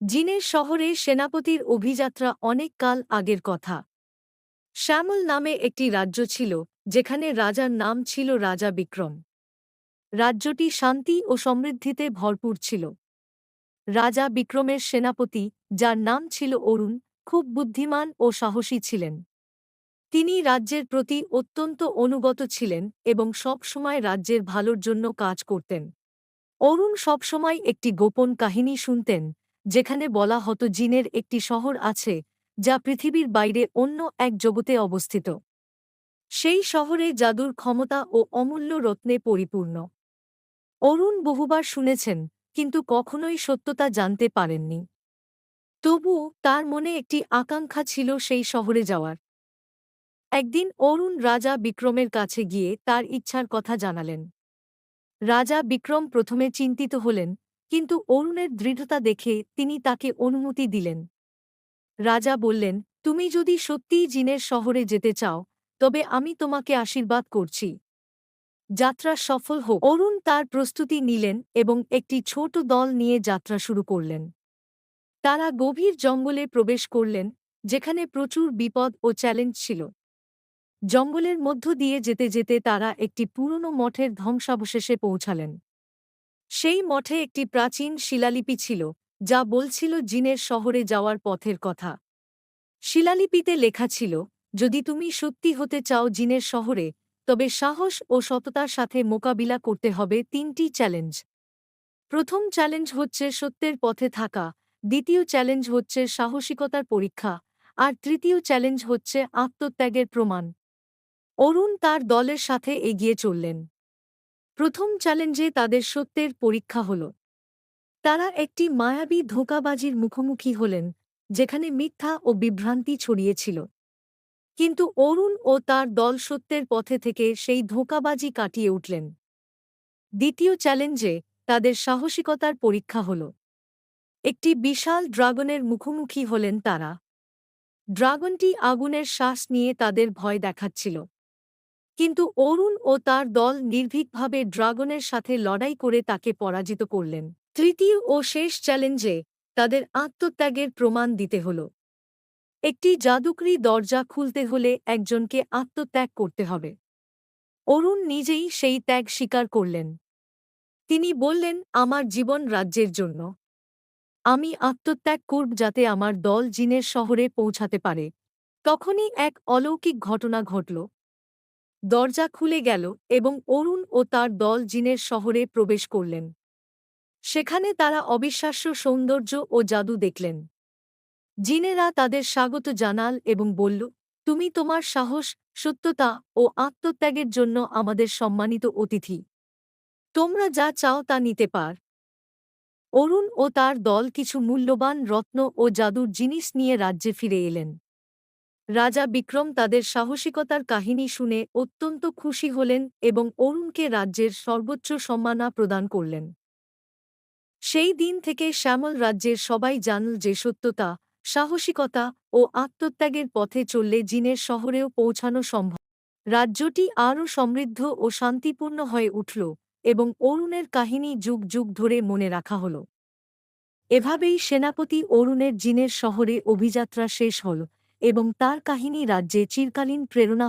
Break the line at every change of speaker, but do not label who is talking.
জিনের শহরে সেনাপতির অভিযাত্রা অনেক কাল আগের কথা। শ্যামল নামে একটি রাজ্য ছিল, যেখানে রাজার নাম ছিল রাজা বিক্রম। রাজ্যটি শান্তি ও সমৃদ্ধিতে ভরপুর ছিল। রাজা বিক্রমের সেনাপতি, যার নাম ছিল অরুণ, খুব বুদ্ধিমান ও সাহসী ছিলেন। তিনি রাজ্যের প্রতি অত্যন্ত অনুগত ছিলেন এবং সবসময় রাজ্যের ভালোর জন্য কাজ করতেন। অরুণ সবসময় একটি গোপন কাহিনী শুনতেন, যেখানে বলা হতো জিনের একটি শহর আছে, যা পৃথিবীর বাইরে অন্য এক জগতে অবস্থিত। সেই শহরে জাদুর ক্ষমতা ও অমূল্য রত্নে পরিপূর্ণ। অরুণ বহুবার শুনেছেন, কিন্তু কখনোই সত্যতা জানতে পারেননি। তবুও তার মনে একটি আকাঙ্ক্ষা ছিল সেই শহরে যাওয়ার। একদিন অরুণ রাজা বিক্রমের কাছে গিয়ে তার ইচ্ছার কথা জানালেন। রাজা বিক্রম প্রথমে চিন্তিত হলেন, কিন্তু অরুণের দৃঢ়তা দেখে তিনি তাকে অনুমতি দিলেন। রাজা বললেন, তুমি যদি সত্যিই জিনের শহরে যেতে চাও, তবে আমি তোমাকে আশীর্বাদ করছি। যাত্রা সফল হোক। অরুণ তার প্রস্তুতি নিলেন এবং একটি ছোট দল নিয়ে যাত্রা শুরু করলেন। তারা গভীর জঙ্গলে প্রবেশ করলেন, যেখানে প্রচুর বিপদ ও চ্যালেঞ্জ ছিল। জঙ্গলের মধ্য দিয়ে যেতে যেতে তারা একটি পুরনো মঠের ধ্বংসাবশেষে পৌঁছালেন। সেই মঠে একটি প্রাচীন শিলালিপি ছিল, যা বলছিল জিনের শহরে যাওয়ার পথের কথা। শিলালিপিতে লেখা ছিল, যদি তুমি সত্যি হতে চাও জিনের শহরে, তবে সাহস ও সততার সাথে মোকাবিলা করতে হবে তিনটি চ্যালেঞ্জ। প্রথম চ্যালেঞ্জ হচ্ছে সত্যের পথে থাকা, দ্বিতীয় চ্যালেঞ্জ হচ্ছে সাহসিকতার পরীক্ষা, আর তৃতীয় চ্যালেঞ্জ হচ্ছে আত্মত্যাগের প্রমাণ। অরুণ তার দলের সাথে এগিয়ে চললেন। প্রথম চ্যালেঞ্জে তাদের সত্যের পরীক্ষা হল। তারা একটি মায়াবী ধোঁকাবাজির মুখোমুখি হলেন, যেখানে মিথ্যা ও বিভ্রান্তি ছড়িয়েছিল। কিন্তু অরুণ ও তার দল সত্যের পথে থেকে সেই ধোঁকাবাজি কাটিয়ে উঠলেন। দ্বিতীয় চ্যালেঞ্জে তাদের সাহসিকতার পরীক্ষা হল। একটি বিশাল ড্রাগনের মুখোমুখি হলেন তারা। ড্রাগনটি আগুনের শ্বাস নিয়ে তাদের ভয় দেখাচ্ছিল। কিন্তু অরুণ ও তার দল নির্ভীকভাবে ড্রাগনের সাথে লড়াই করে তাকে পরাজিত করলেন। তৃতীয় ও শেষ চ্যালেঞ্জে তাদের আত্মত্যাগের প্রমাণ দিতে হল। একটি জাদুকরি দরজা খুলতে হলে একজনকে আত্মত্যাগ করতে হবে। অরুণ নিজেই সেই ত্যাগ স্বীকার করলেন। তিনি বললেন, আমার জীবন রাজ্যের জন্য। আমি আত্মত্যাগ করব যাতে আমার দল জিনের শহরে পৌঁছাতে পারে। তখনই এক অলৌকিক ঘটনা ঘটল। দরজা খুলে গেল এবং অরুণ ও তার দল জিনের শহরে প্রবেশ করলেন। সেখানে তারা অবিশ্বাস্য সৌন্দর্য ও জাদু দেখলেন। জিনেরা তাদের স্বাগত জানাল এবং বলল, তুমি তোমার সাহস, সত্যতা ও আত্মত্যাগের জন্য আমাদের সম্মানিত অতিথি। তোমরা যা চাও তা নিতে পার। অরুণ ও তার দল কিছু মূল্যবান রত্ন ও জাদুর জিনিস নিয়ে রাজ্যে ফিরে এলেন। রাজা বিক্রম তাদের সাহসিকতার কাহিনী শুনে অত্যন্ত খুশি হলেন এবং অরুণকে রাজ্যের সর্বোচ্চ সম্মাননা প্রদান করলেন। সেই দিন থেকে শ্যামল রাজ্যের সবাই জানল যে সত্যতা, সাহসিকতা ও আত্মত্যাগের পথে চললে জিনের শহরেও পৌঁছানো সম্ভব। রাজ্যটি আরও সমৃদ্ধ ও শান্তিপূর্ণ হয়ে উঠল এবং অরুণের কাহিনী যুগ যুগ ধরে মনে রাখা হল। এভাবেই সেনাপতি অরুণের জিনের শহরে অভিযাত্রা শেষ হল এবং তার কাহিনী রাজ্যে চিরকালীন প্রেরণা